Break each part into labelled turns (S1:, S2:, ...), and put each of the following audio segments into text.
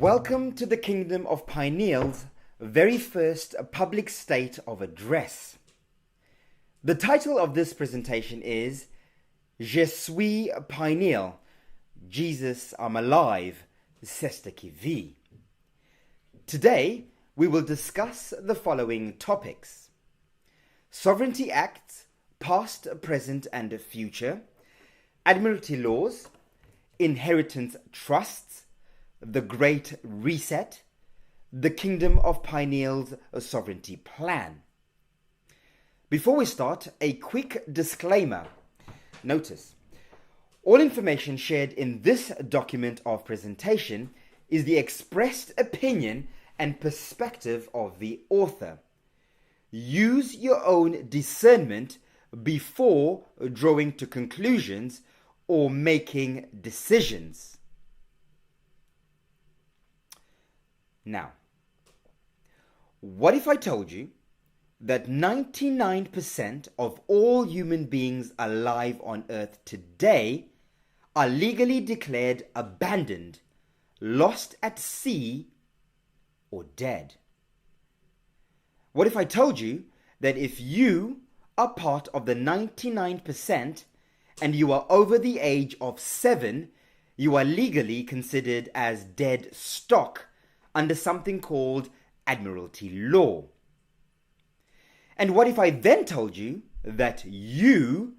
S1: Welcome to the Kingdom of Pineal's very first public state of address. The title of this presentation is Je suis Pineal, Jesus, I'm alive, Cestui Que Vie. Today, we will discuss the following topics: sovereignty acts, past, present, and future, admiralty laws, inheritance trusts, the Great Reset, the Kingdom of Pineal's sovereignty plan. Before we start, a quick disclaimer. Notice, all information shared in this document of presentation is the expressed opinion and perspective of the author. Use your own discernment before drawing to conclusions or making decisions. Now, what if I told you that 99% of all human beings alive on Earth today are legally declared abandoned, lost at sea, or dead? What if I told you that if you are part of the 99% and you are over the age of 7, you are legally considered as dead stock under something called admiralty law? And what if I then told you that you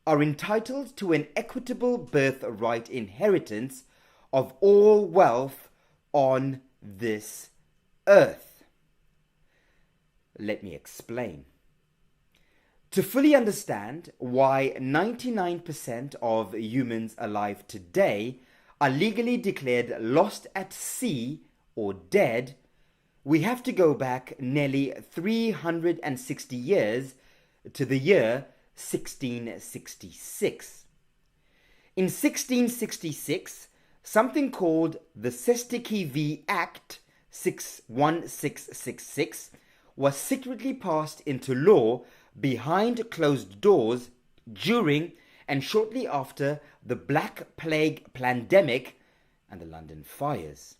S1: are entitled to an equitable birthright inheritance of all wealth on this earth? Let me explain. To fully understand why 99% of humans alive today are legally declared lost at sea or dead, we have to go back nearly 360 years to the year 1666. In 1666, something called the Cestui Que Vie Act 1666 was secretly passed into law behind closed doors during and shortly after the Black Plague pandemic and the London fires.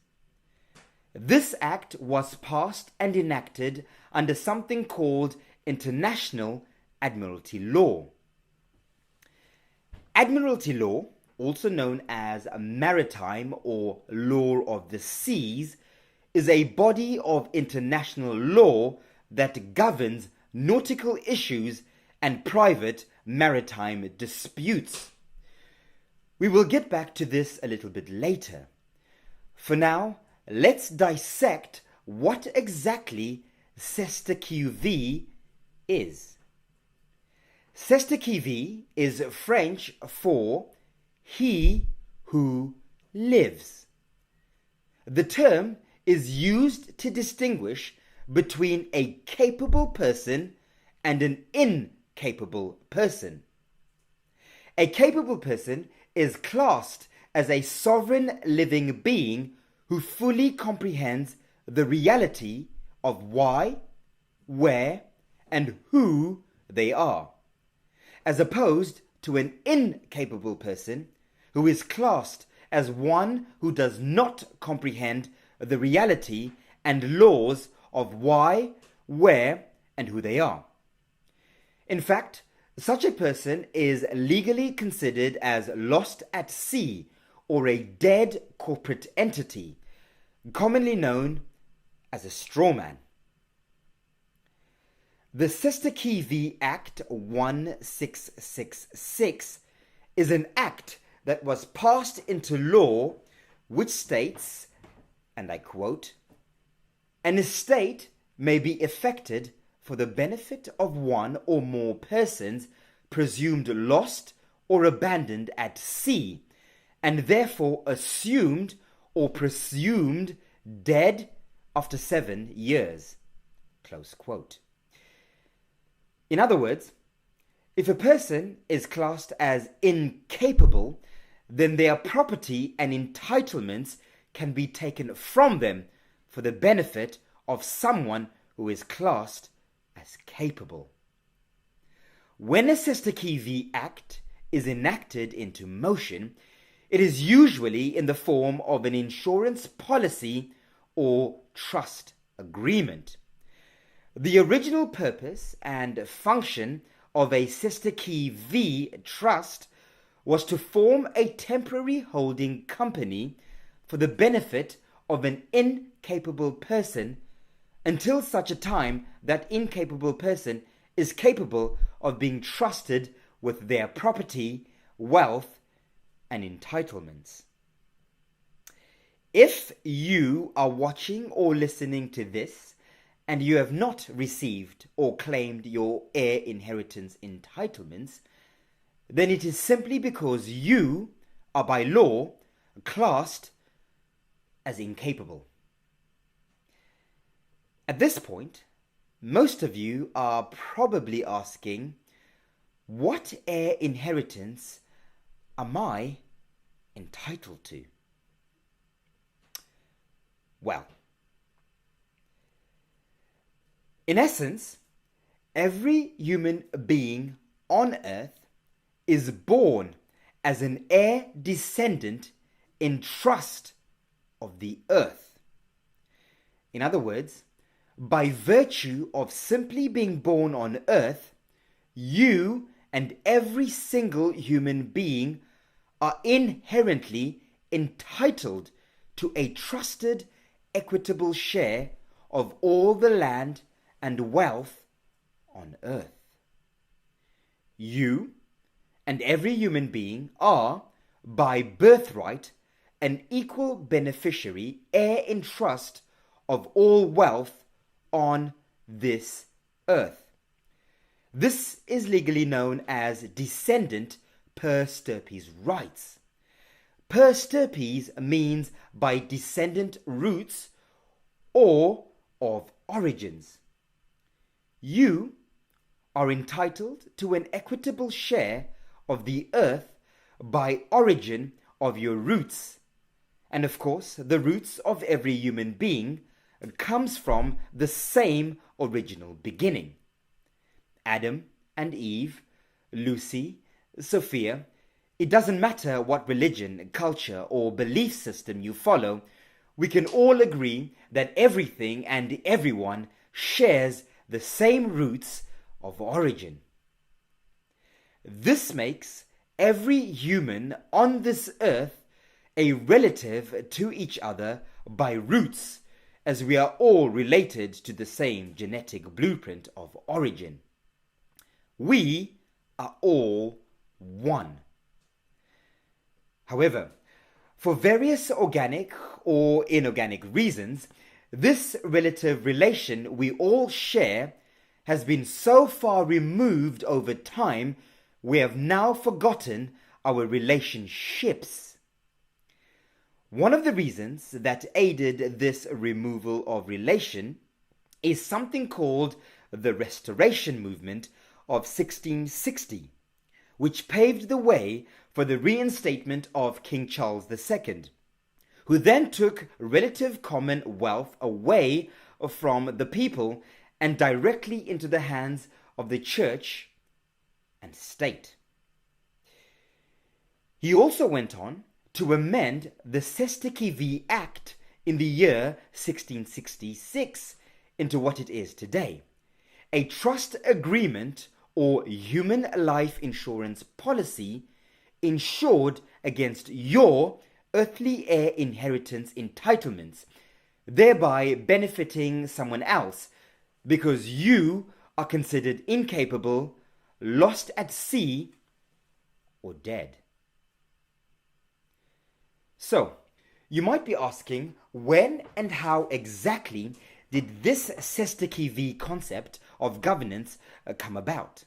S1: This act was passed and enacted under something called international admiralty law. Admiralty law, also known as maritime or law of the seas, is a body of international law that governs nautical issues and private maritime disputes. We will get back to this a little bit later. For now, let's dissect what exactly Cestui Que Vie is. Cestui Que Vie is French for he who lives. The term is used to distinguish between a capable person and an incapable person. A capable person is classed as a sovereign living being who fully comprehends the reality of why, where, and who they are, as opposed to an incapable person who is classed as one who does not comprehend the reality and laws of why, where, and who they are. In fact, such a person is legally considered as lost at sea or a dead corporate entity, commonly known as a strawman. The Cestui Que Vie Act 1666 is an act that was passed into law which states, and I quote, "An estate may be effected for the benefit of one or more persons presumed lost or abandoned at sea, and therefore assumed or presumed dead after 7 years. Close quote. In other words, if a person is classed as incapable, then their property and entitlements can be taken from them for the benefit of someone who is classed as capable. When a Cestui Que Vie Act is enacted into motion, It is usually in the form of an insurance policy or trust agreement. The original purpose and function of a Cestui Que Vie trust was to form a temporary holding company for the benefit of an incapable person until such a time that incapable person is capable of being trusted with their property, wealth, and entitlements. If you are watching or listening to this and you have not received or claimed your heir inheritance entitlements, then it is simply because you are by law classed as incapable. At this point, most of you are probably asking, what heir inheritance am I entitled to? Well, in essence, every human being on earth is born as an heir descendant in trust of the earth. In other words, by virtue of simply being born on earth, you and every single human being are inherently entitled to a trusted, equitable share of all the land and wealth on earth. You and every human being are, by birthright, an equal beneficiary, heir in trust of all wealth on this earth. This is legally known as descendant per stirpes rights. Per stirpes means by descendant roots or of origins. You are entitled to an equitable share of the earth by origin of your roots. And of course, the roots of every human being comes from the same original beginning. Adam and Eve, Lucy, Sophia, it doesn't matter what religion, culture, or belief system you follow, we can all agree that everything and everyone shares the same roots of origin. This makes every human on this earth a relative to each other by roots, as we are all related to the same genetic blueprint of origin. We are all one. However, for various organic or inorganic reasons, this relative relation we all share has been so far removed over time, we have now forgotten our relationships. One of the reasons that aided this removal of relation is something called the Restoration Movement of 1660, which paved the way for the reinstatement of King Charles II, who then took relative common wealth away from the people and directly into the hands of the church and state. He also went on to amend the Cestui Que Vie Act in the year 1666 into what it is today, a trust agreement or human life insurance policy insured against your earthly heir inheritance entitlements, thereby benefiting someone else because you are considered incapable, lost at sea, or dead. So, you might be asking, when and how exactly did this Cestui Que Vie concept of governance come about?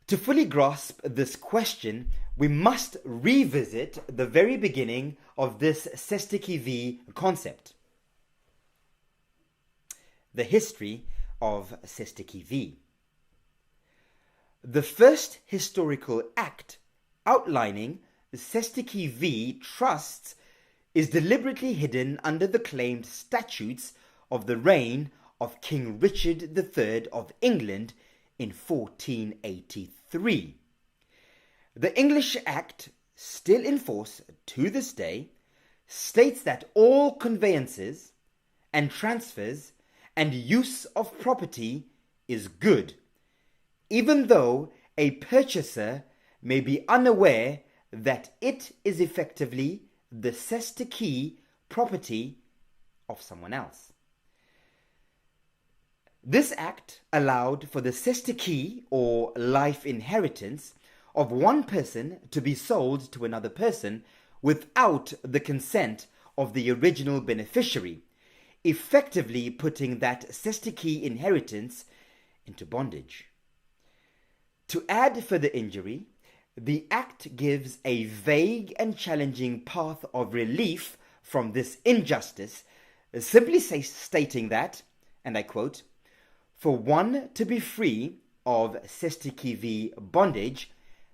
S1: To fully grasp this question, we must revisit the very beginning of this Cestui Que Vie concept. The history of Cestui Que Vie. The first historical act outlining Cestui Que Vie trusts is deliberately hidden under the claimed statutes of the reign of King Richard III of England in 1483. The English Act still in force to this day, states that all conveyances and transfers and use of property is good, even though a purchaser may be unaware that it is effectively the Cestui Que property of someone else. This act allowed for the Cestui Que, or life inheritance, of one person to be sold to another person without the consent of the original beneficiary, effectively putting that Cestui Que inheritance into bondage. To add further injury, the Act gives a vague and challenging path of relief from this injustice, simply stating that, and I quote, "For one to be free of Cestui Que Vie bondage,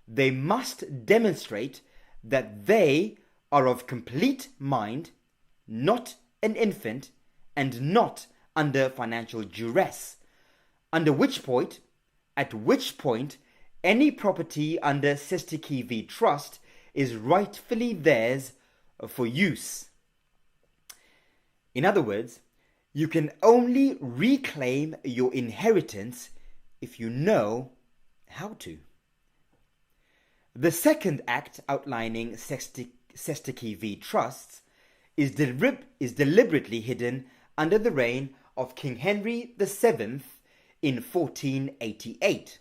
S1: they must demonstrate that they are of complete mind, not an infant, and not under financial duress, at which point any property under Cestui Que Vie trust is rightfully theirs for use." In other words, you can only reclaim your inheritance if you know how to. The second act outlining Cestui Que Vie trusts is deliberately hidden under the reign of King Henry VII in 1488.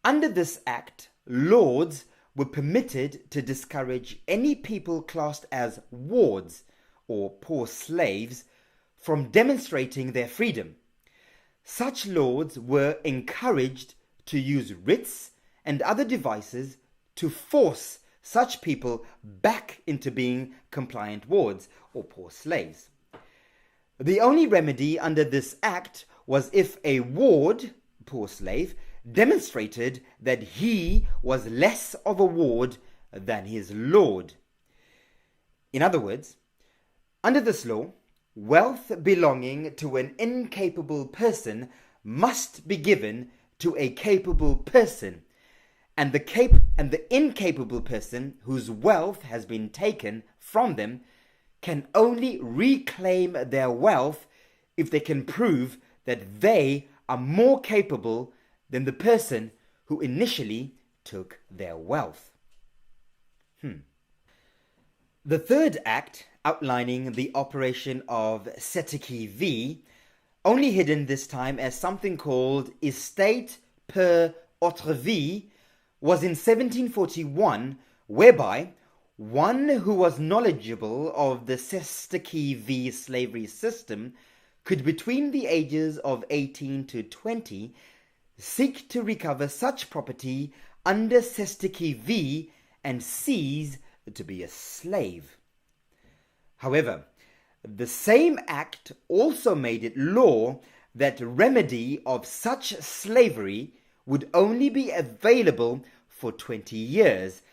S1: Under this act, lords were permitted to discourage any people classed as wards or poor slaves from demonstrating their freedom. Such lords were encouraged to use writs and other devices to force such people back into being compliant wards or poor slaves. The only remedy under this act was if a ward, poor slave, demonstrated that he was less of a ward than his lord. In other words, under this law, wealth belonging to an incapable person must be given to a capable person, and the incapable person whose wealth has been taken from them can only reclaim their wealth if they can prove that they are more capable than the person who initially took their wealth. The third act, outlining the operation of Cestui Que Vie, only hidden this time as something called estate per autre vie, was in 1741, whereby one who was knowledgeable of the Cestui Que Vie slavery system could, between the ages of 18 to 20, seek to recover such property under Cestui Que Vie and cease to be a slave. However, the same act also made it law that remedy of such slavery would only be available for 20 years,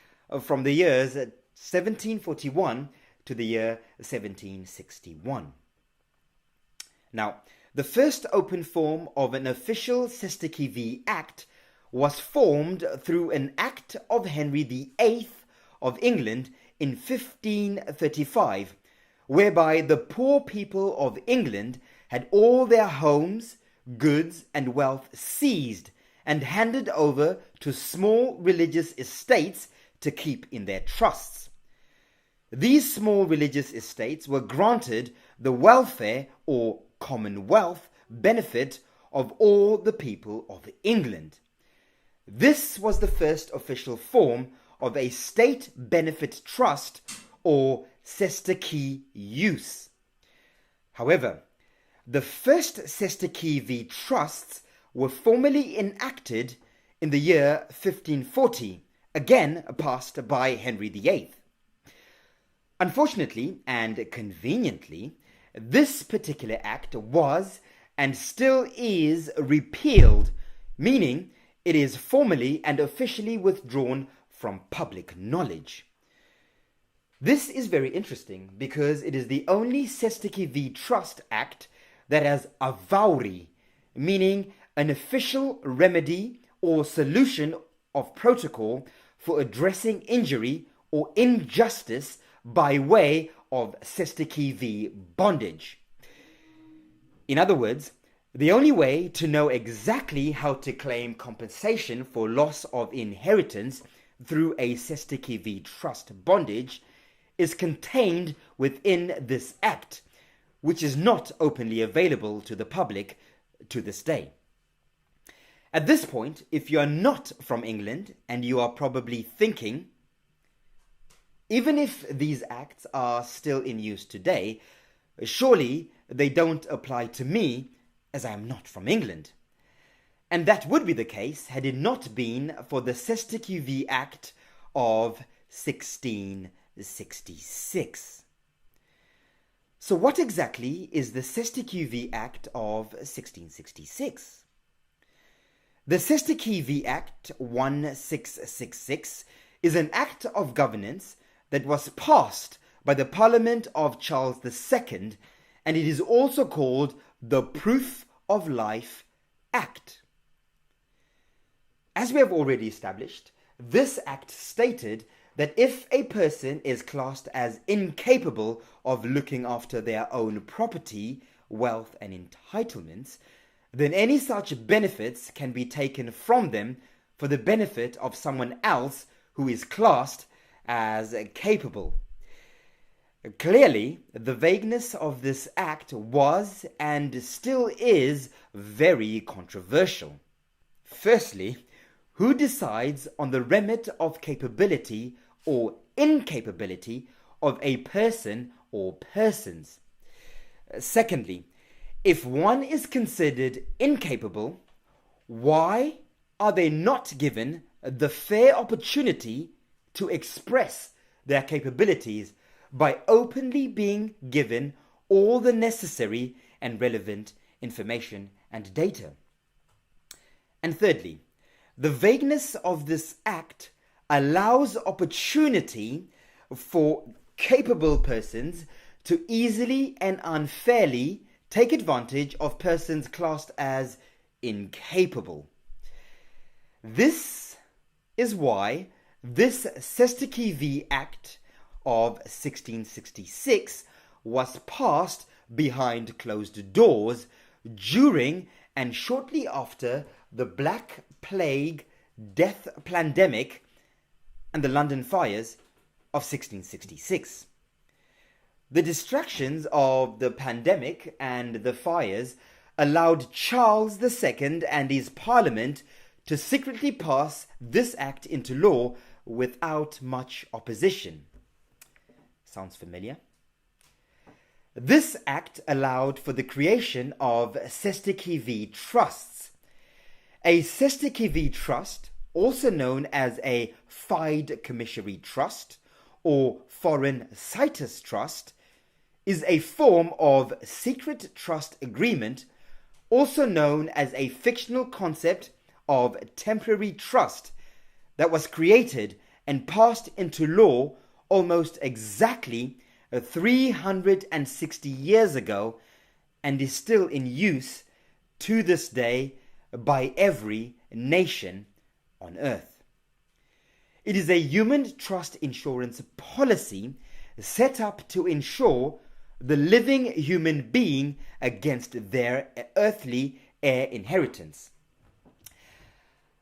S1: from the years 1741 to the year 1761. Now, the first open form of an official Cestui Que Vie Act was formed through an Act of Henry VIII of England in 1535, whereby the poor people of England had all their homes, goods, and wealth seized and handed over to small religious estates to keep in their trusts. These small religious estates were granted the welfare or commonwealth benefit of all the people of England. This was the first official form of a state benefit trust or Cestui Que use. However, the first Cestui Que Vie trusts were formally enacted in the year 1540, again passed by Henry VIII. Unfortunately and conveniently, this particular act was and still is repealed, meaning it is formally and officially withdrawn from public knowledge. This is very interesting because it is the only Cestui Que Vie Trust Act that has avauri, meaning an official remedy or solution of protocol for addressing injury or injustice by way of Cestui Que Vie bondage. In other words, the only way to know exactly how to claim compensation for loss of inheritance through a Cestui Que Vie trust bondage is contained within this act, which is not openly available to the public to this day. At this point, if you are not from England and you are probably thinking, even if these acts are still in use today, surely they don't apply to me as I am not from England. And that would be the case had it not been for the Cestui Que Vie Act of 1666. So what exactly is the Cestui Que Vie Act of 1666? The Cestui Que Vie Act 1666 is an act of governance that was passed by the Parliament of Charles II, and it is also called the Proof of Life Act. As we have already established, this act stated that if a person is classed as incapable of looking after their own property, wealth, and entitlements, then any such benefits can be taken from them for the benefit of someone else who is classed as capable. Clearly, the vagueness of this act was and still is very controversial. Firstly, who decides on the remit of capability or incapability of a person or persons? Secondly, if one is considered incapable, why are they not given the fair opportunity to express their capabilities by openly being given all the necessary and relevant information and data? And thirdly, the vagueness of this act allows opportunity for capable persons to easily and unfairly take advantage of persons classed as incapable. This is why this Cestui Que Vie Act of 1666 was passed behind closed doors during and shortly after the Black Plague death pandemic and the London fires of 1666. The distractions of the pandemic and the fires allowed Charles II and his Parliament to secretly pass this act into law without much opposition. Sounds familiar? This act allowed for the creation of Cestui Que Vie trusts. A Cestui Que Vie trust, also known as a Fide-Commissary trust or Foreign Situs trust, is a form of secret trust agreement, also known as a fictional concept of temporary trust, that was created and passed into law almost exactly 360 years ago and is still in use to this day by every nation on earth. It is a human trust insurance policy set up to insure the living human being against their earthly heir inheritance.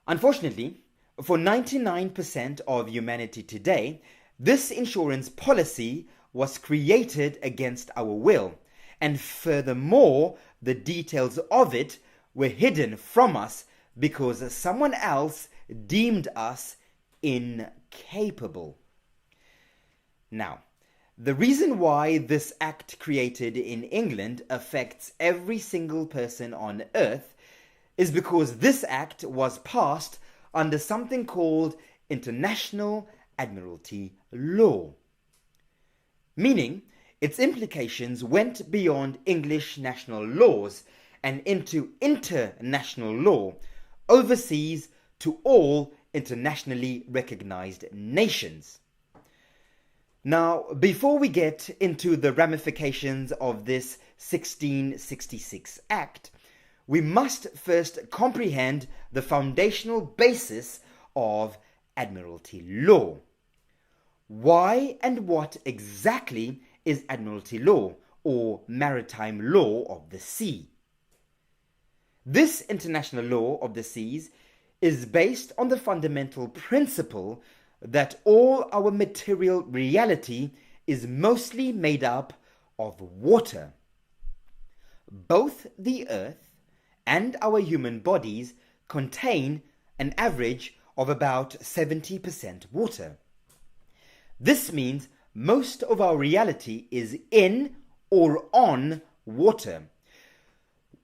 S1: Unfortunately, for 99% of humanity today, this insurance policy was created against our will, and furthermore, the details of it were hidden from us because someone else deemed us incapable. Now, the reason why this act created in England affects every single person on earth is because this act was passed under something called international admiralty law, meaning its implications went beyond English national laws and into international law, overseas to all internationally recognized nations. Now, before we get into the ramifications of this 1666 Act, we must first comprehend the foundational basis of admiralty law. Why and what exactly is admiralty law, or maritime law of the sea? This international law of the seas is based on the fundamental principle that all our material reality is mostly made up of water. Both the earth and our human bodies contain an average of about 70% water. This means most of our reality is in or on water.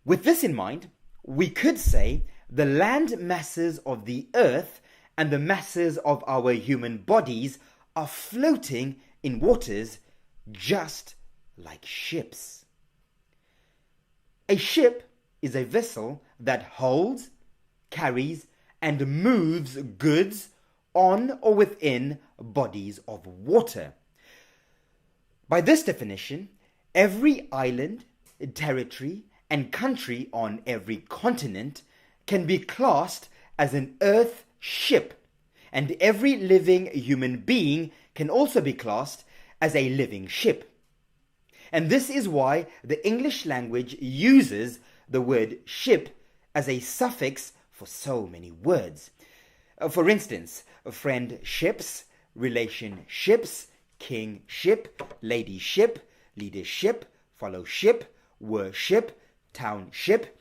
S1: With this in mind, we could say the land masses of the earth and the masses of our human bodies are floating in waters just like ships. A ship is a vessel that holds, carries, and moves goods on or within bodies of water. By this definition, every island, territory, and country on every continent can be classed as an earth ship, and every living human being can also be classed as a living ship. And this is why the English language uses the word ship as a suffix for so many words. For instance, friendships, relationships, kingship, ladyship, leadership, fellowship, worship, township,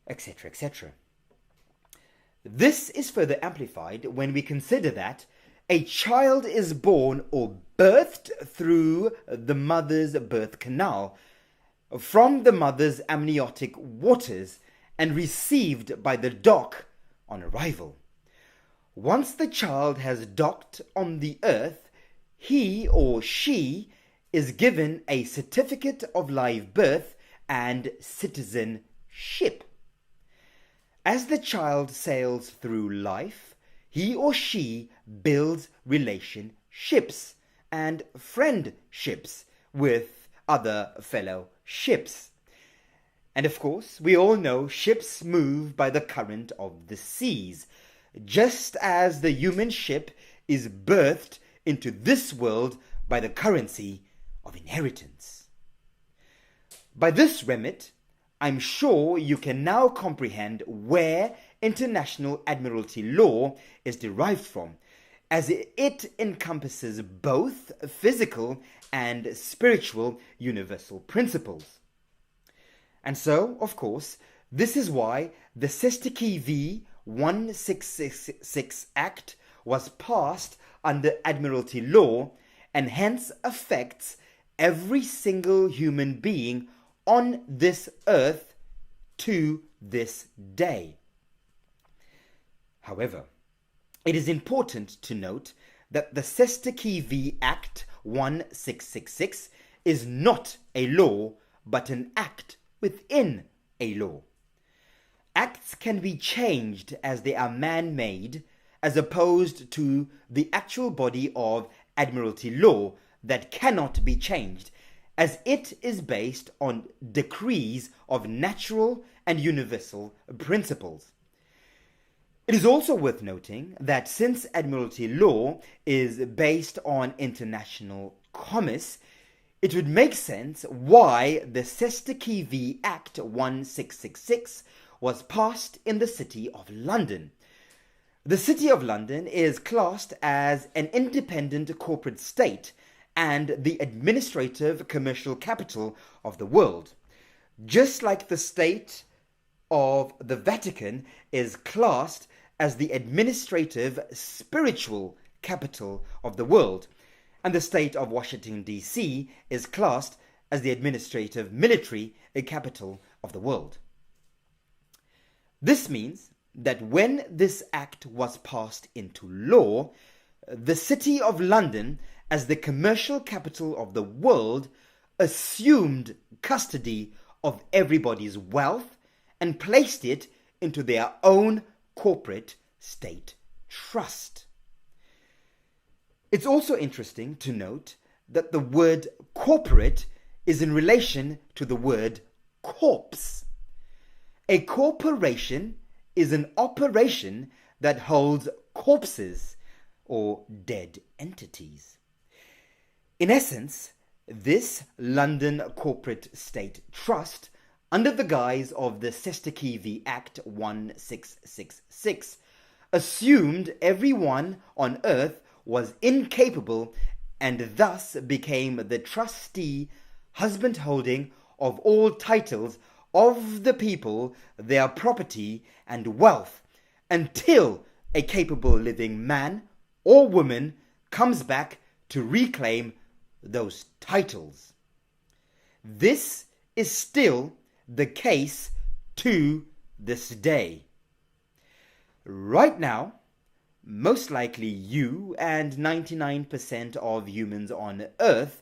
S1: etc., etc. This is further amplified when we consider that a child is born or birthed through the mother's birth canal, from the mother's amniotic waters, and received by the dock on arrival. Once the child has docked on the earth, he or she is given a certificate of live birth and citizenship. As the child sails through life, he or she builds relationships and friendships with other fellow ships. And of course, we all know ships move by the current of the seas, just as the human ship is birthed into this world by the currency of inheritance. By this remit, I'm sure you can now comprehend where international admiralty law is derived from, as it encompasses both physical and spiritual universal principles. And so, of course, this is why the Cestui Que Vie 1666 Act was passed under admiralty law, and hence affects every single human being on this earth to this day. However, it is important to note that the Cestui Que Vie Act 1666 is not a law, but an act within a law. Acts can be changed as they are man-made, as opposed to the actual body of admiralty law that cannot be changed, as it is based on decrees of natural and universal principles. It is also worth noting that since admiralty law is based on international commerce, it would make sense why the Cestui Que Vie Act 1666 was passed in the City of London. The City of London is classed as an independent corporate state and the administrative commercial capital of the world, just like the state of the Vatican is classed as the administrative spiritual capital of the world, and the state of Washington, D.C. is classed as the administrative military capital of the world. This means that when this act was passed into law, the City of London, as the commercial capital of the world, assumed custody of everybody's wealth and placed it into their own corporate state trust. It's also interesting to note that the word corporate is in relation to the word corpse. A corporation is an operation that holds corpses or dead entities. In essence, this London Corporate State Trust, under the guise of the Cestui Que Vie Act 1666, assumed everyone on earth was incapable and thus became the trustee, husband holding of all titles of the people, their property and wealth, until a capable living man or woman comes back to reclaim those titles. This is still the case to this day. Right now, most likely you and 99% of humans on Earth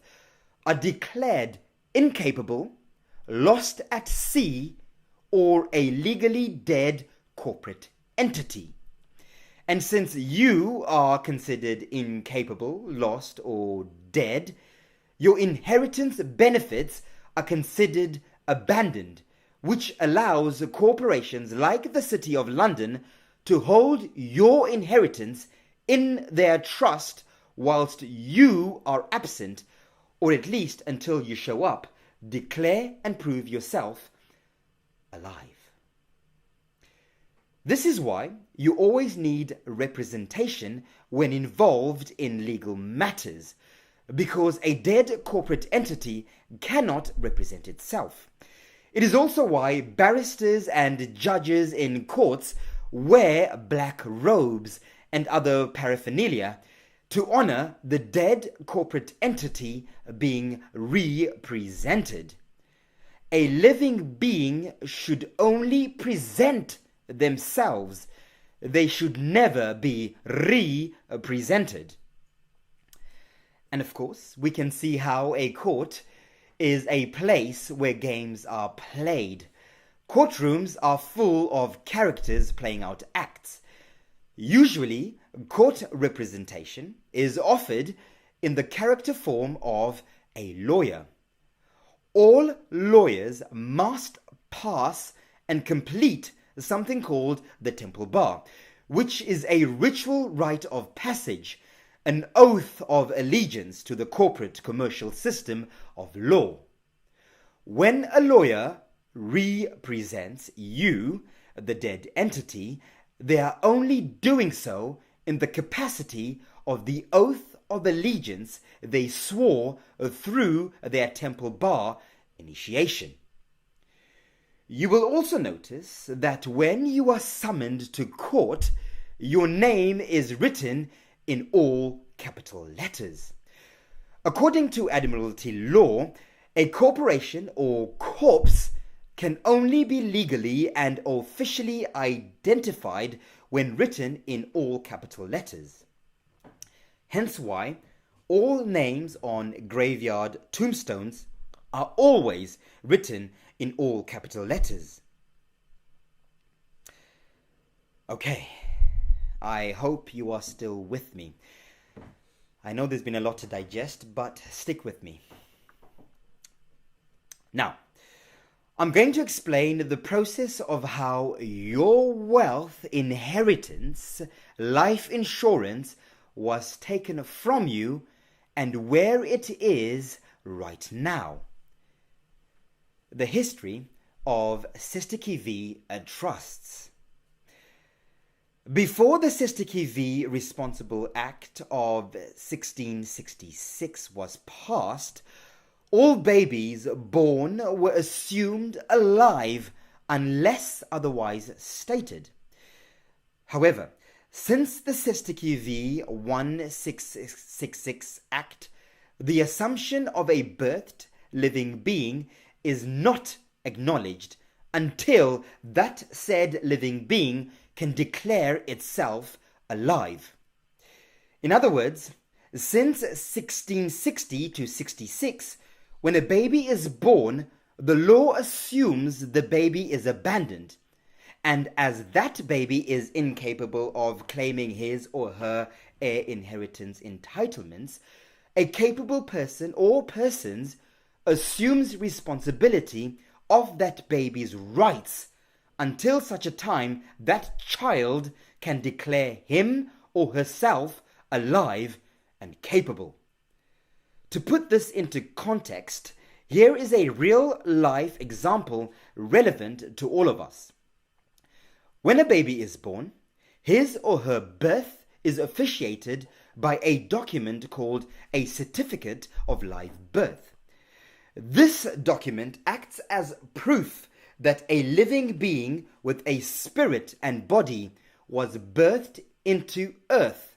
S1: are declared incapable, lost at sea, or a legally dead corporate entity. And since you are considered incapable, lost, or dead, your inheritance benefits are considered abandoned, which allows corporations like the City of London to hold your inheritance in their trust whilst you are absent, or at least until you show up, declare and prove yourself alive. This is why you always need representation when involved in legal matters, because a dead corporate entity cannot represent itself. It is also why barristers and judges in courts wear black robes and other paraphernalia to honor the dead corporate entity being represented. A living being should only present themselves. They should never be represented. And of course, we can see how a court is a place where games are played. Courtrooms are full of characters playing out acts. Usually, court representation is offered in the character form of a lawyer. All lawyers must pass and complete something called the Temple Bar, which is a ritual rite of passage, an oath of allegiance to the corporate commercial system of law. When a lawyer represents you, the dead entity, they are only doing so in the capacity of the oath of allegiance they swore through their Temple Bar initiation. You will also notice that when you are summoned to court, your name is written in all capital letters. According to admiralty law, a corporation or corpse can only be legally and officially identified when written in all capital letters. Hence why all names on graveyard tombstones are always written in all capital letters. Okay, I hope you are still with me. I know there's been a lot to digest, but stick with me. Now, I'm going to explain the process of how your wealth, inheritance, life insurance was taken from you and where it is right now. The history of Cestui Que Vie trusts. Before the Cestui Que Vie Responsible Act of 1666 was passed, all babies born were assumed alive unless otherwise stated. However, since the Cestui Que Vie 1666 Act, the assumption of a birthed living being is not acknowledged until that said living being can declare itself alive. In other words, since 1660 to 66, when a baby is born, the law assumes the baby is abandoned, and as that baby is incapable of claiming his or her heir inheritance entitlements, a capable person or persons assumes responsibility of that baby's rights until such a time that child can declare him or herself alive and capable. To put this into context, here is a real-life example relevant to all of us. When a baby is born, his or her birth is officiated by a document called a Certificate of Live Birth. This document acts as proof that a living being with a spirit and body was birthed into earth.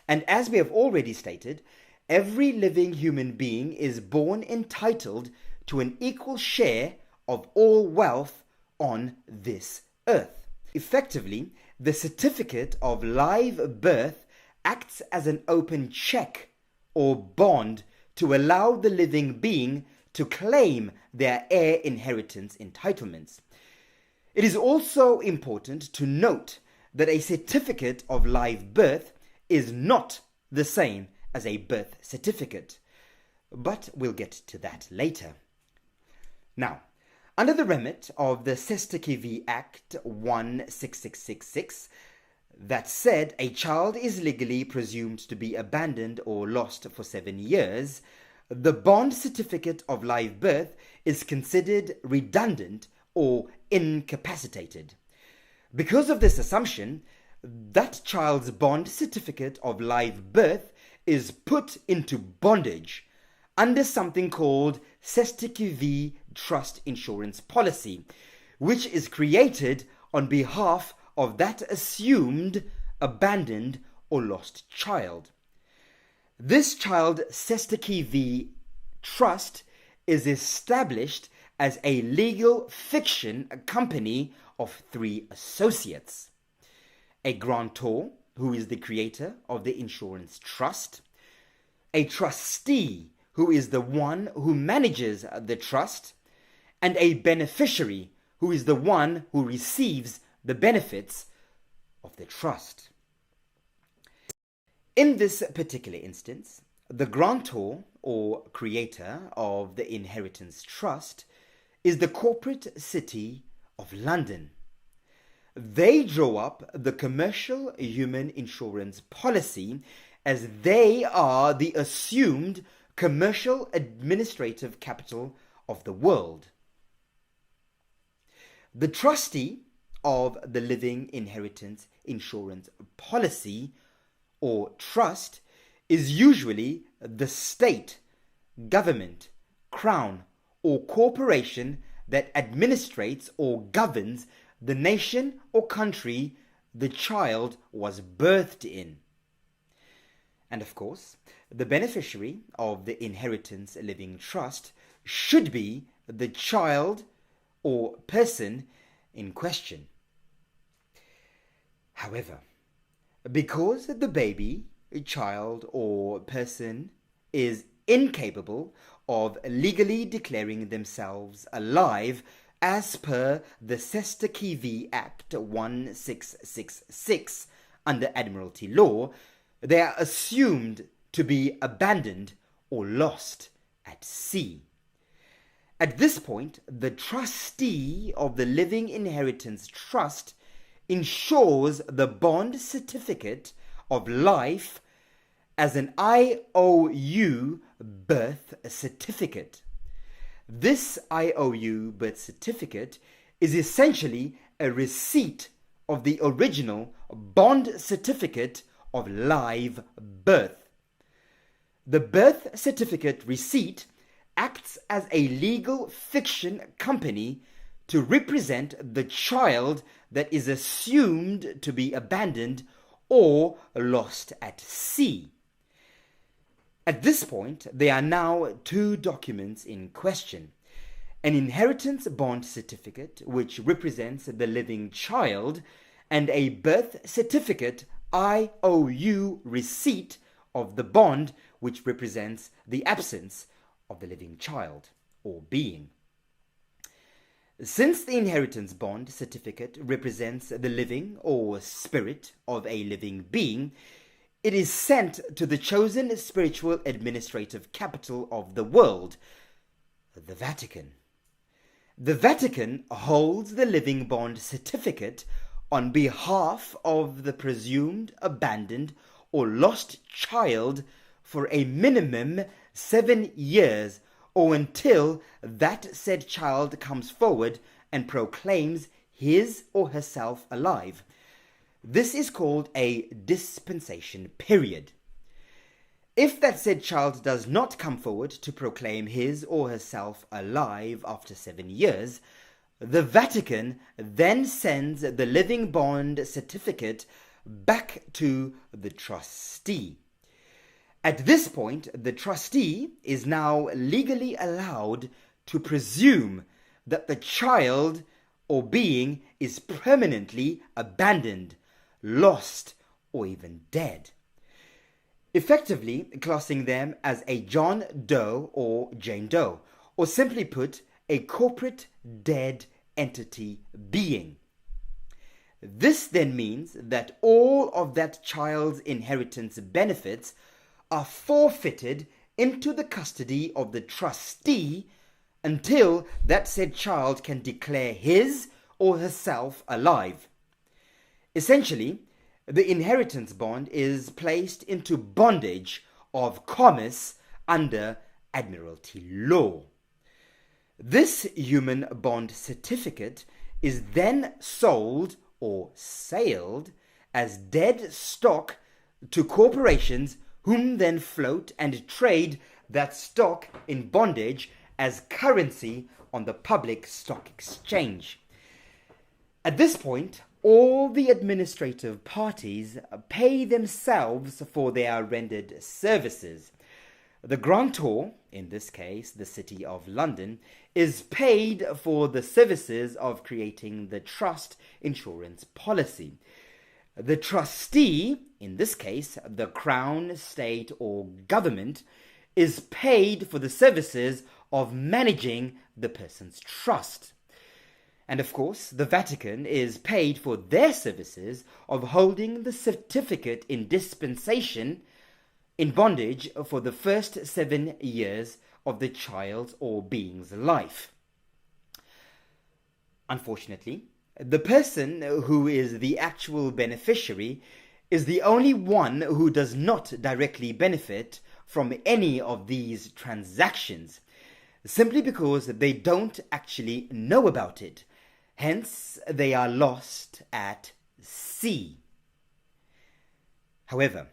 S1: And as we have already stated, every living human being is born entitled to an equal share of all wealth on this earth. Effectively, the Certificate of Live Birth acts as an open check or bond to allow the living being to claim their heir inheritance entitlements. It is also important to note that a certificate of live birth is not the same as a birth certificate, but we'll get to that later. Now, under the remit of the Cestui Que Vie Act 16666, that said a child is legally presumed to be abandoned or lost for 7 years, the bond certificate of live birth is considered redundant or incapacitated. Because of this assumption, that child's bond certificate of live birth is put into bondage under something called Cestui Que Vie Trust Insurance Policy, which is created on behalf of that assumed, abandoned, or lost child. This child Cestui Que Vie Trust is established as a legal fiction company of 3 associates: a grantor, who is the creator of the insurance trust; a trustee, who is the one who manages the trust; and a beneficiary, who is the one who receives the benefits of the trust. In this particular instance, the grantor or creator of the inheritance trust is the corporate city of London. They draw up the commercial human insurance policy as they are the assumed commercial administrative capital of the world. The trustee of the living inheritance insurance policy or trust is usually the state, government, crown, or corporation that administrates or governs the nation or country the child was birthed in. And of course, the beneficiary of the inheritance living trust should be the child or person in question. However, because the baby, child, or person is incapable of legally declaring themselves alive as per the Cestui Que Vie Act 1666 under admiralty law, they are assumed to be abandoned or lost at sea. At this point, the trustee of the living inheritance trust insures the bond certificate of life as an IOU birth certificate. This IOU birth certificate is essentially a receipt of the original bond certificate of live birth. The birth certificate receipt acts as a legal fiction company to represent the child that is assumed to be abandoned or lost at sea. At this point, there are now 2 documents in question: an inheritance bond certificate, which represents the living child, and a birth certificate IOU receipt of the bond, which represents the absence of the living child or being. Since the inheritance bond certificate represents the living or spirit of a living being, it is sent to the chosen spiritual administrative capital of the world, the Vatican. The Vatican holds the living bond certificate on behalf of the presumed abandoned or lost child for a minimum 7 years, or until that said child comes forward and proclaims his or herself alive. This is called a dispensation period. If that said child does not come forward to proclaim his or herself alive after 7 years, the Vatican then sends the living bond certificate back to the trustee. At this point, the trustee is now legally allowed to presume that the child or being is permanently abandoned, lost, or even dead, effectively classing them as a John Doe or Jane Doe, or simply put, a corporate dead entity being. This then means that all of that child's inheritance benefits are forfeited into the custody of the trustee until that said child can declare his or herself alive. Essentially, the inheritance bond is placed into bondage of commerce under admiralty law. This human bond certificate is then sold or sailed as dead stock to corporations, whom then float and trade that stock in bondage as currency on the public stock exchange. At this point, all the administrative parties pay themselves for their rendered services. The grantor, in this case the City of London, is paid for the services of creating the trust insurance policy. The trustee, in this case the Crown, State or Government, is paid for the services of managing the person's trust. And of course, the Vatican is paid for their services of holding the certificate in dispensation in bondage for the first 7 years of the child's or being's life. Unfortunately, the person who is the actual beneficiary is the only one who does not directly benefit from any of these transactions, simply because they don't actually know about it. Hence, they are lost at sea. However,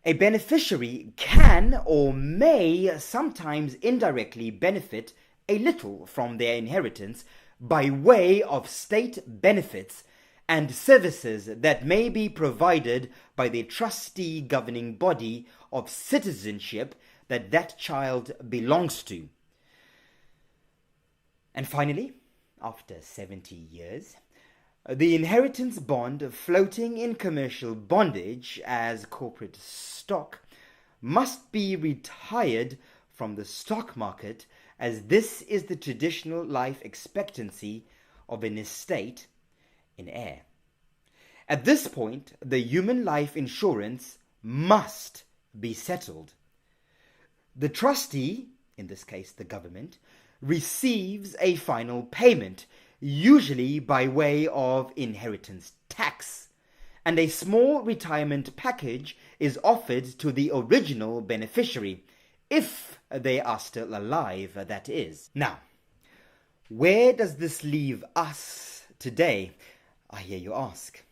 S1: a beneficiary can or may sometimes indirectly benefit a little from their inheritance by way of state benefits and services that may be provided by the trustee governing body of citizenship that child belongs to. And finally, after 70 years, the inheritance bond floating in commercial bondage as corporate stock must be retired from the stock market, as this is the traditional life expectancy of an estate in heir. At this point, the human life insurance must be settled. The trustee, in this case the government, receives a final payment, usually by way of inheritance tax, and a small retirement package is offered to the original beneficiary, if they are still alive, that is. Now, where does this leave us today? I hear you ask.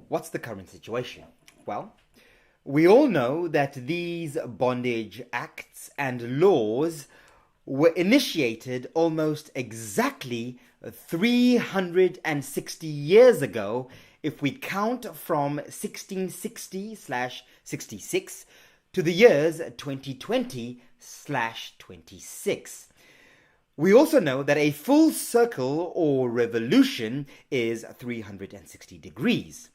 S1: What's the current situation? Well, we all know that these bondage acts and laws were initiated almost exactly 360 years ago, if we count from 1660/66 to the years 2020/26. We also know that a full circle or revolution is 360 degrees.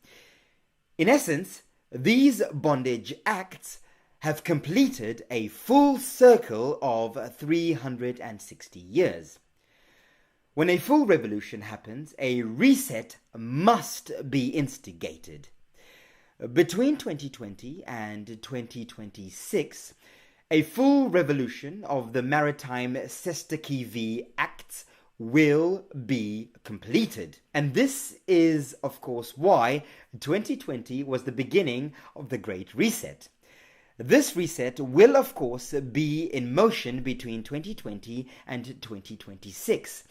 S1: In essence, these bondage acts have completed a full circle of 360 years. When a full revolution happens, a reset must be instigated. Between 2020 and 2026, a full revolution of the maritime Cestui Que Vie Acts will be completed. And this is, of course, why 2020 was the beginning of the Great Reset. This reset will, of course, be in motion between 2020 and 2026,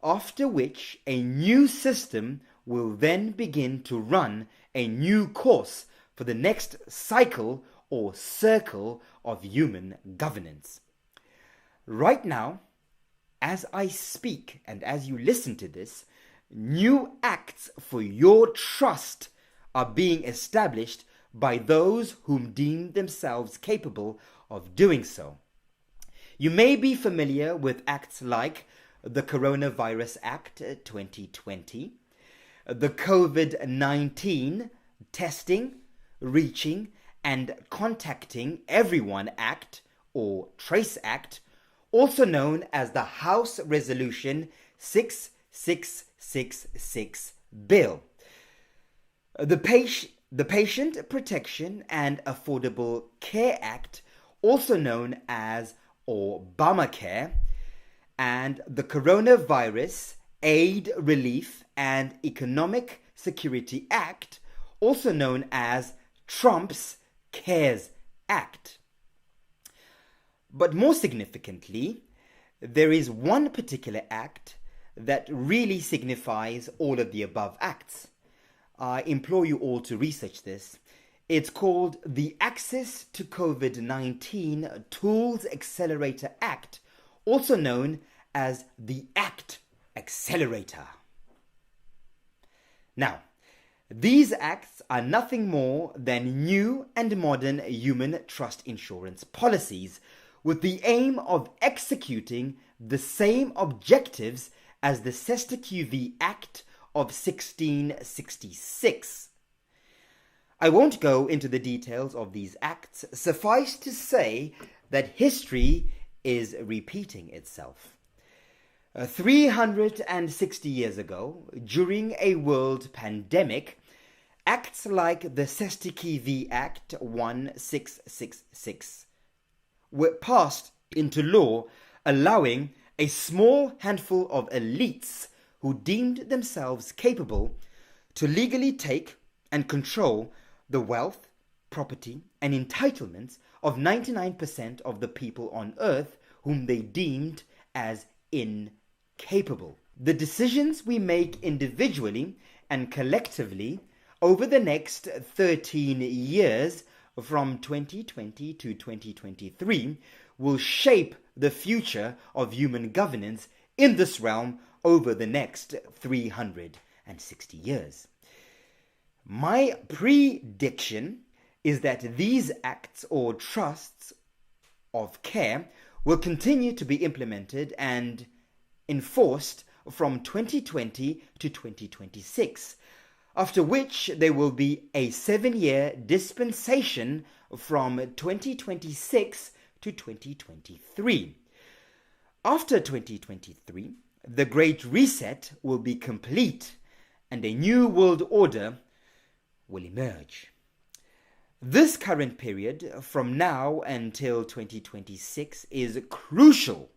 S1: after which a new system will then begin to run a new course for the next cycle or circle of human governance. Right now, as I speak and as you listen to this, new acts for your trust are being established by those whom deem themselves capable of doing so. You may be familiar with acts like the Coronavirus Act 2020, the COVID-19 Testing, Reaching and Contacting Everyone Act or TRACE Act, also known as the House Resolution 6666 Bill. The Patient Protection and Affordable Care Act, also known as Obamacare, and the Coronavirus Aid, Relief and Economic Security Act, also known as Trump's CARES Act. But more significantly, there is one particular act that really signifies all of the above acts. I implore you all to research this. It's called the Access to COVID-19 Tools Accelerator Act, also known as the ACT Accelerator. Now, these acts are nothing more than new and modern human trust insurance policies with the aim of executing the same objectives as the Cestui Que Vie Act of 1666. I won't go into the details of these acts. Suffice to say that history is repeating itself. 360 years ago, during a world pandemic, acts like the Cestui Que Vie Act 1666 were passed into law, allowing a small handful of elites who deemed themselves capable to legally take and control the wealth, property, and entitlements of 99% of the people on earth whom they deemed as incapable. The decisions we make individually and collectively over the next 13 years from 2020 to 2023 will shape the future of human governance in this realm over the next 360 years. My prediction is that these acts or trusts of care will continue to be implemented and enforced from 2020 to 2026, after which there will be a 7-year dispensation from 2026 to 2023. After 2023, the Great Reset will be complete and a new world order will emerge. This current period, from now until 2026, is crucial.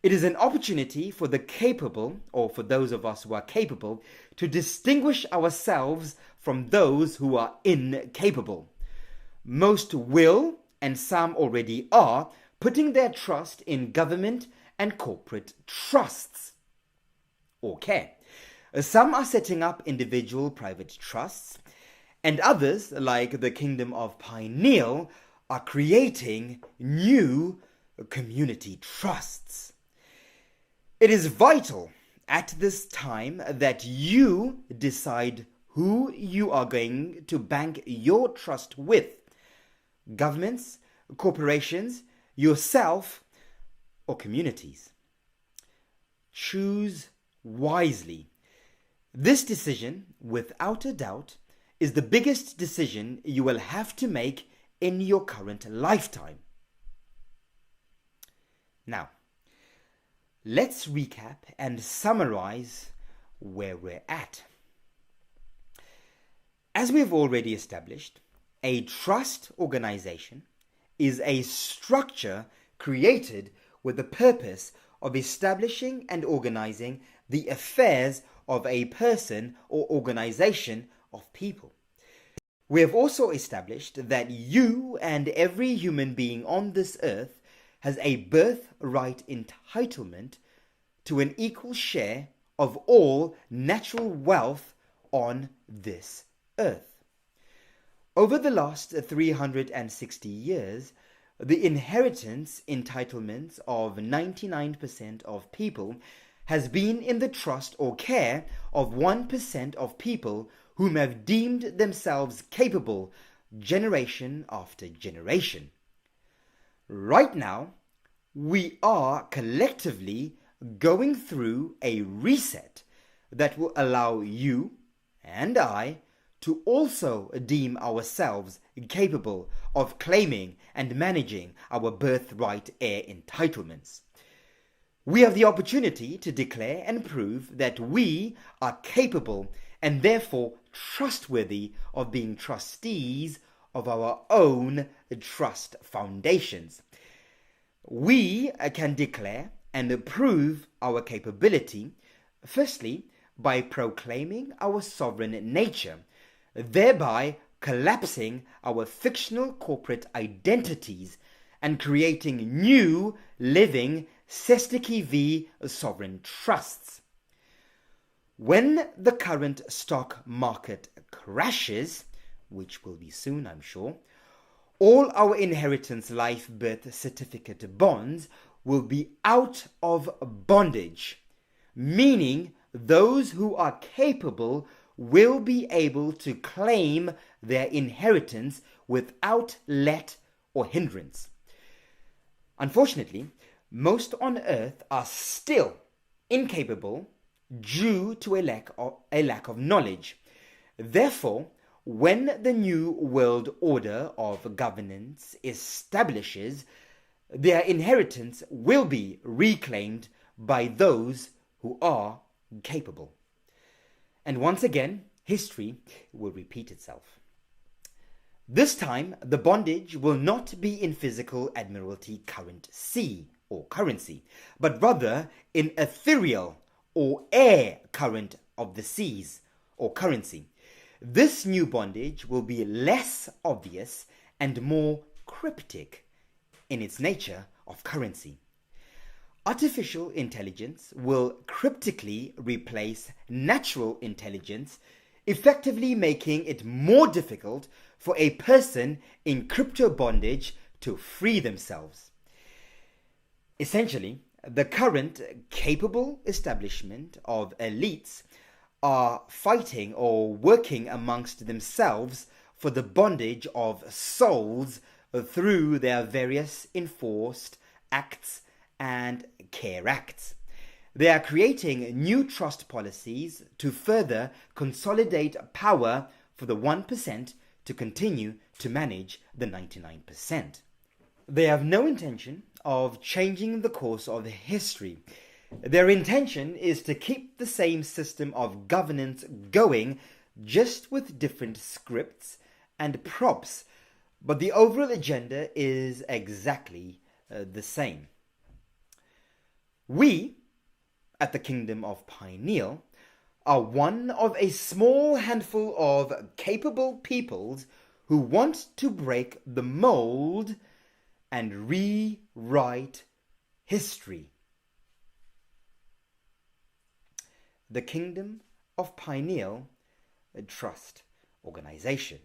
S1: It is an opportunity for the capable, or for those of us who are capable, to distinguish ourselves from those who are incapable. Most will, and some already are, putting their trust in government and corporate trusts, or care. Some are setting up individual private trusts, and others, like the Kingdom of Pineal, are creating new community trusts. It is vital at this time that you decide who you are going to bank your trust with. Governments, corporations, yourself, or communities. Choose wisely. This decision, without a doubt, is the biggest decision you will have to make in your current lifetime. Now, let's recap and summarize where we're at. As we've already established, a trust organization is a structure created with the purpose of establishing and organizing the affairs of a person or organization of people. We have also established that you and every human being on this earth has a birthright entitlement to an equal share of all natural wealth on this earth. Over the last 360 years, the inheritance entitlements of 99% of people has been in the trust or care of 1% of people whom have deemed themselves capable generation after generation. Right now, we are collectively going through a reset that will allow you and I to also deem ourselves capable of claiming and managing our birthright heir entitlements. We have the opportunity to declare and prove that we are capable and therefore trustworthy of being trustees of our own trust foundations. We can declare and prove our capability, firstly, by proclaiming our sovereign nature, thereby collapsing our fictional corporate identities and creating new, living Cestui Que Vie sovereign trusts. When the current stock market crashes, which will be soon, I'm sure, all our inheritance life birth certificate bonds will be out of bondage, meaning those who are capable will be able to claim their inheritance without let or hindrance. Unfortunately, most on earth are still incapable due to a lack of knowledge. Therefore, when the new world order of governance establishes, their inheritance will be reclaimed by those who are capable. And once again, history will repeat itself. This time, the bondage will not be in physical admiralty currency or currency, but rather in ethereal or air current of the seas or currency. This new bondage will be less obvious and more cryptic in its nature of currency. Artificial intelligence will cryptically replace natural intelligence, effectively making it more difficult for a person in crypto bondage to free themselves. Essentially, the current capable establishment of elites are fighting or working amongst themselves for the bondage of souls through their various enforced acts and care acts. They are creating new trust policies to further consolidate power for the 1% to continue to manage the 99%. They have no intention of changing the course of history. Their intention is to keep the same system of governance going, just with different scripts and props, but the overall agenda is exactly the same. We, at the Kingdom of Pineal, are one of a small handful of capable peoples who want to break the mold and rewrite history. The Kingdom of Pineal Trust Organization.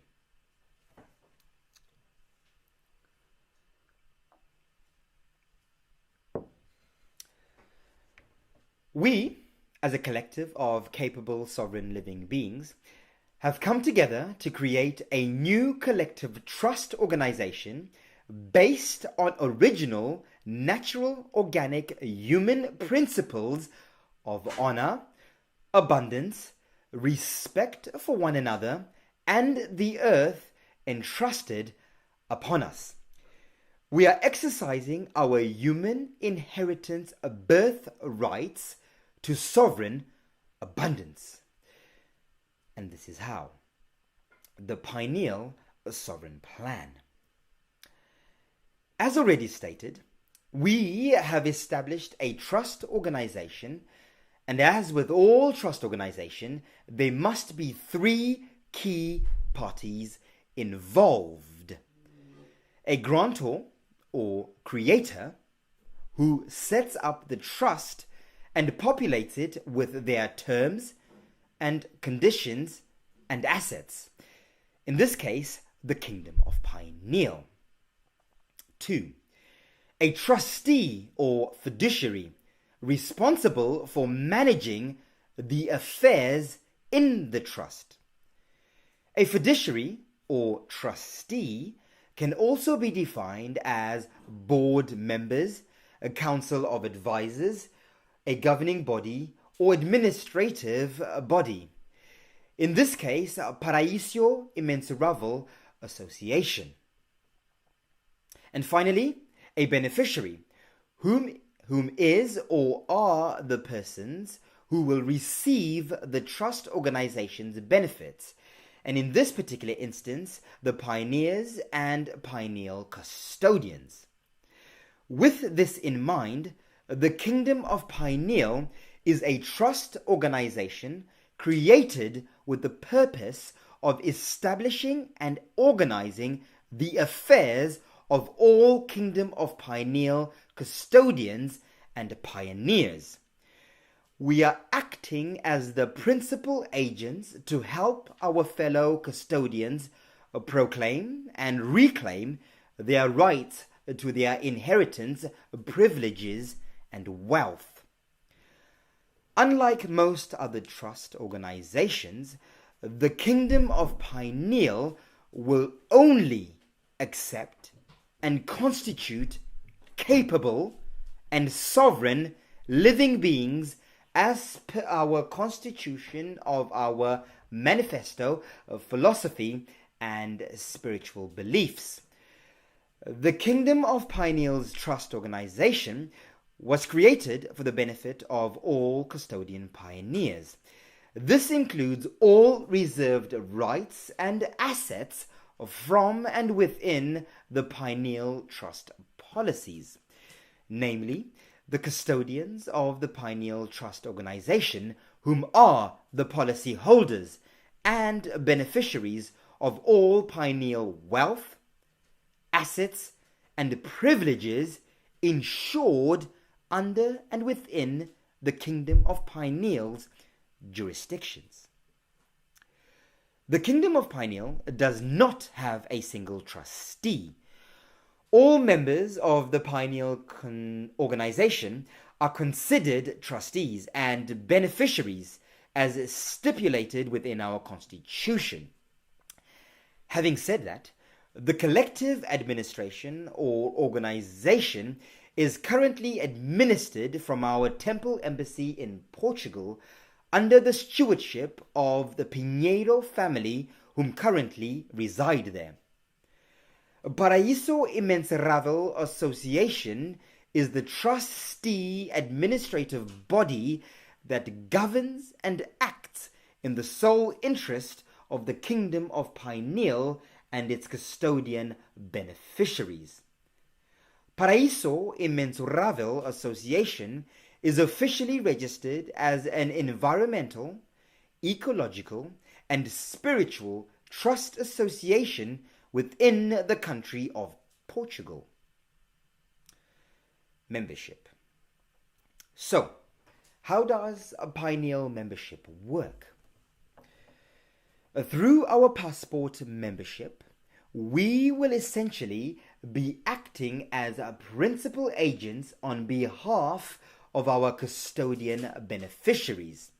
S1: We, as a collective of capable sovereign living beings, have come together to create a new collective trust organization based on original, natural, organic human principles of honor, abundance, respect for one another, and the earth entrusted upon us. We are exercising our human inheritance birthrights to sovereign abundance. And this is how. The Pineal Sovereign Plan. As already stated, We have established a trust organization, and as with all trust organization, there must be three key parties involved. A grantor or creator who sets up the trust and populates it with their terms and conditions and assets. In this case, the Kingdom of Pineal. 2. A trustee or fiduciary responsible for managing the affairs in the trust. A fiduciary or trustee can also be defined as board members, a council of advisors, a governing body, or administrative body. In this case, a paraíso immensurável association. And finally, a beneficiary, whom is or are the persons who will receive the trust organization's benefits, and in this particular instance, the pioneers and pineal custodians. With this in mind, the Kingdom of Pineal is a trust organization created with the purpose of establishing and organizing the affairs of all Kingdom of Pineal custodians and pioneers. We are acting as the principal agents to help our fellow custodians proclaim and reclaim their rights to their inheritance, privileges, and wealth. Unlike most other trust organizations, the Kingdom of Pineal will only accept and constitute capable and sovereign living beings as per our constitution of our manifesto of philosophy and spiritual beliefs. The Kingdom of Pineal's trust organization was created for the benefit of all custodian pioneers. This includes all reserved rights and assets from and within the Pineal Trust policies, namely the custodians of the Pineal Trust organization, whom are the policy holders and beneficiaries of all pineal wealth, assets, and privileges insured under and within the Kingdom of Pineal's jurisdictions. The Kingdom of Pineal does not have a single trustee. All members of the Pineal organization are considered trustees and beneficiaries as stipulated within our constitution. Having said that, the collective administration or organization is currently administered from our temple embassy in Portugal under the stewardship of the Pinheiro family, whom currently reside there. Paraíso Imensurável Association is the trustee administrative body that governs and acts in the sole interest of the Kingdom of Pineal and its custodian beneficiaries. Paraíso Imensurável Association is officially registered as an environmental, ecological, and spiritual trust association within the country of Portugal. Membership. So, how does a Pineal membership work? Through our passport membership, we will essentially be acting as principal agents on behalf of our custodian beneficiaries.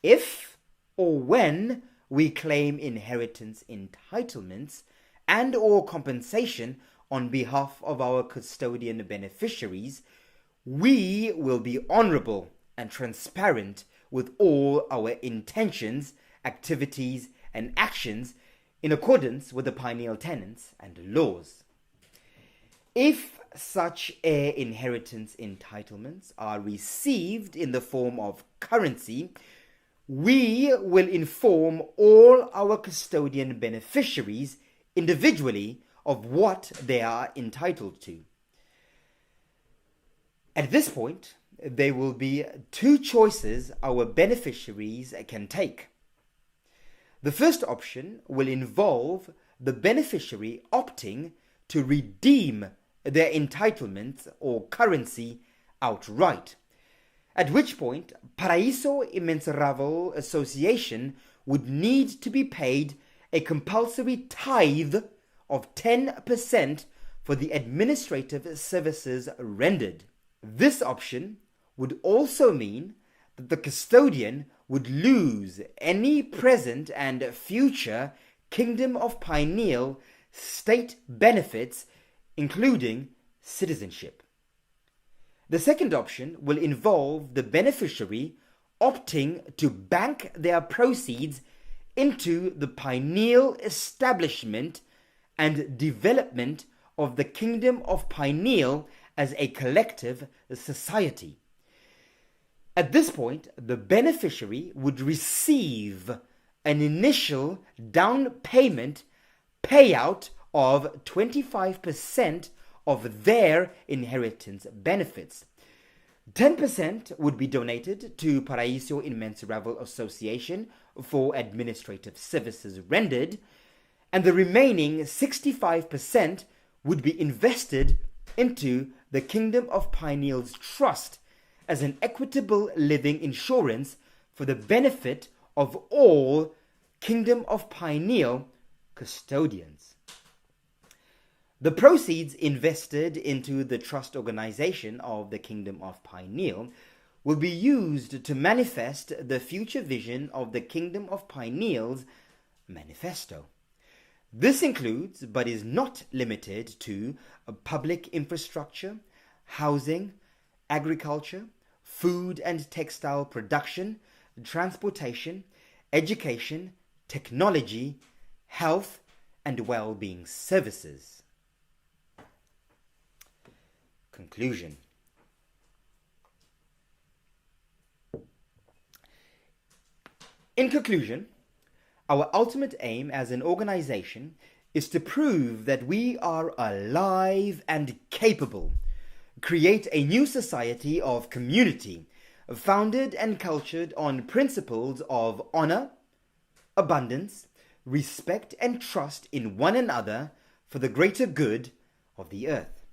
S1: If or when we claim inheritance entitlements and or compensation on behalf of our custodian beneficiaries, we will be honorable and transparent with all our intentions, activities, and actions in accordance with the Pineal tenets and laws. If such heir inheritance entitlements are received in the form of currency, we will inform all our custodian beneficiaries individually of what they are entitled to. At this point, there will be two choices our beneficiaries can take. The first option will involve the beneficiary opting to redeem their entitlements or currency outright, at which point Paraíso Imensurável Association would need to be paid a compulsory tithe of 10% for the administrative services rendered. This option would also mean that the custodian would lose any present and future Kingdom of Pineal state benefits, including citizenship. The second option will involve the beneficiary opting to bank their proceeds into the pineal establishment and development of the Kingdom of Pineal as a collective society. At this point, the beneficiary would receive an initial down payment payout of 25% of their inheritance benefits. 10% would be donated to Paraíso Imensurável Association for administrative services rendered, and the remaining 65% would be invested into the Kingdom of Pineal's trust as an equitable living insurance for the benefit of all Kingdom of Pineal custodians. The proceeds invested into the trust organization of the Kingdom of Pineal will be used to manifest the future vision of the Kingdom of Pineal's manifesto. This includes, but is not limited to, public infrastructure, housing, agriculture, food and textile production, transportation, education, technology, health, and well-being services. Conclusion. In conclusion, our ultimate aim as an organization is to prove that we are alive and capable, create a new society of community, founded and cultured on principles of honor, abundance, respect, and trust in one another for the greater good of the earth.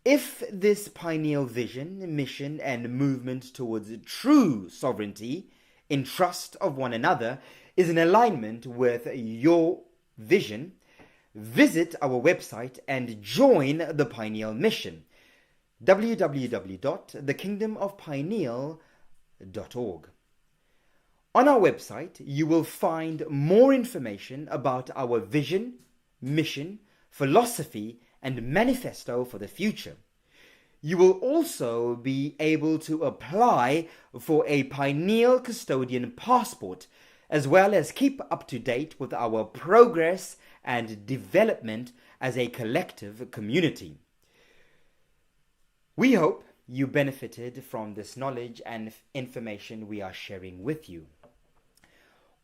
S1: If this pineal vision, mission, and movement towards true sovereignty in trust of one another is in alignment with your vision, visit our website and join the Pineal mission, www.thekingdomofpineal.org. On our website, you will find more information about our vision, mission, philosophy, and manifesto for the future. You will also be able to apply for a Pineal Custodian passport, as well as keep up to date with our progress and development as a collective community. We hope you benefited from this knowledge and information we are sharing with you.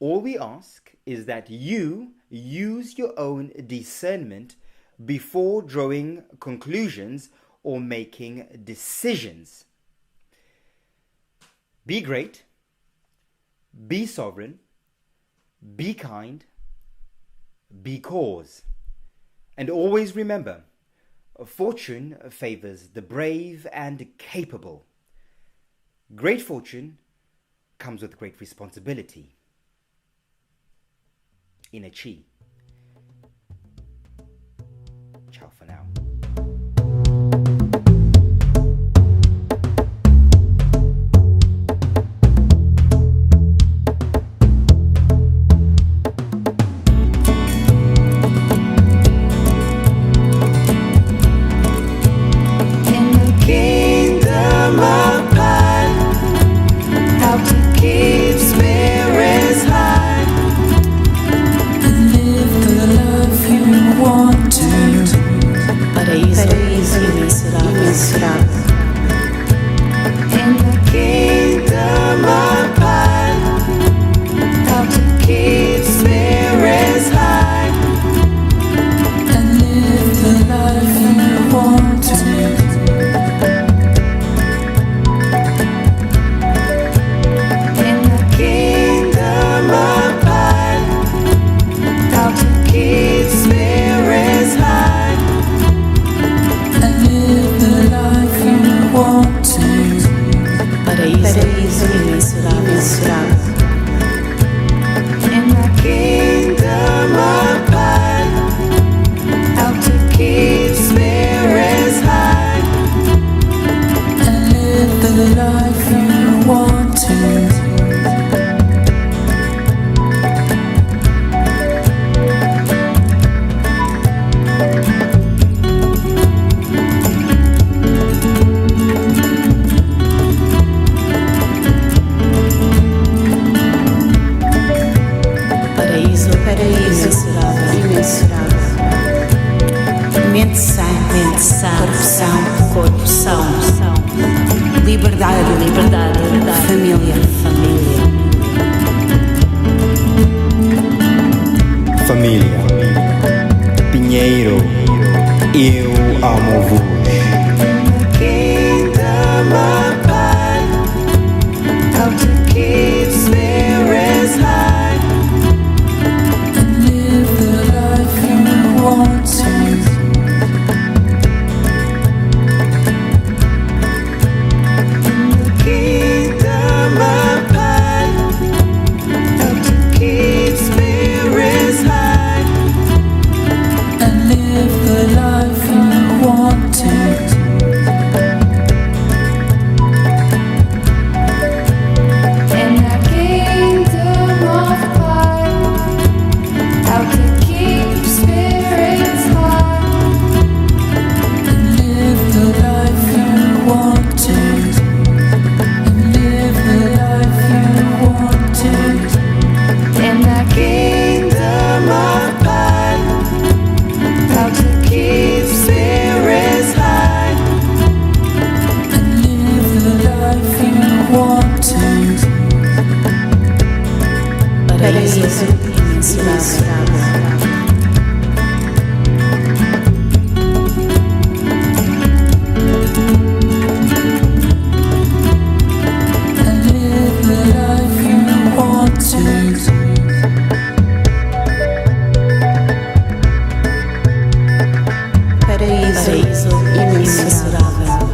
S1: All we ask is that you use your own discernment before drawing conclusions or making decisions. Be great, be sovereign, be kind, be cause, and always remember, fortune favors the brave and capable. Great fortune comes with great responsibility. In a chi. Ciao for now.
S2: But mente sã, corpo são, liberdade, família.
S1: Família, Pinheiro, eu amo-vos.
S3: Kingdom apart, how to keep spirits high
S2: And live the life you want to.
S3: Kingdom apart, how to keep spirits high
S2: And live the life you want to.
S4: In the kingdom of God, how to keep spirits high.
S2: And live the life you want to. And live the life you want to.
S4: In the
S3: Kingdom apart, how to keep spirits high
S2: And live the life you want to. Paraíso imensurável. And live the life you want to. Paraíso imensurável.